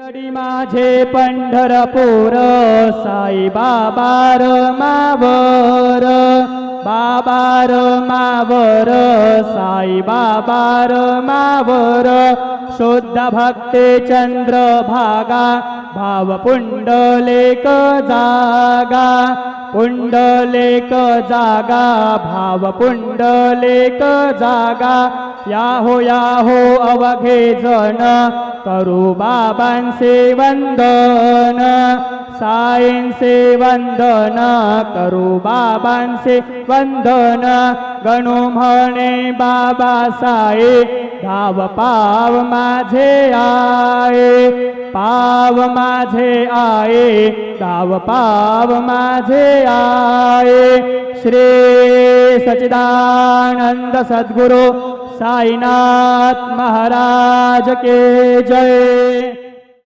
शिरडी माझे पंढरपूर साई बाबा रमावर, बाबा रमावर, साई बाबा रमावर, शुद्ध भक्ती चंद्रभागा भाव पुंडलिक जागा, पुंडलिक जागा भाव पुंडलिक जागा, याहो अवघे जन करू बाबांचे वंदन, साईंचे वंदन करू बाबांचे वंदन, गणू म्हणे बाबा साई धाव पाव माझे आये, पाव माझे आये, धाव पाव माझे आये। श्री सच्चिदानंद सद्गुरु साईनाथ महाराज के जय।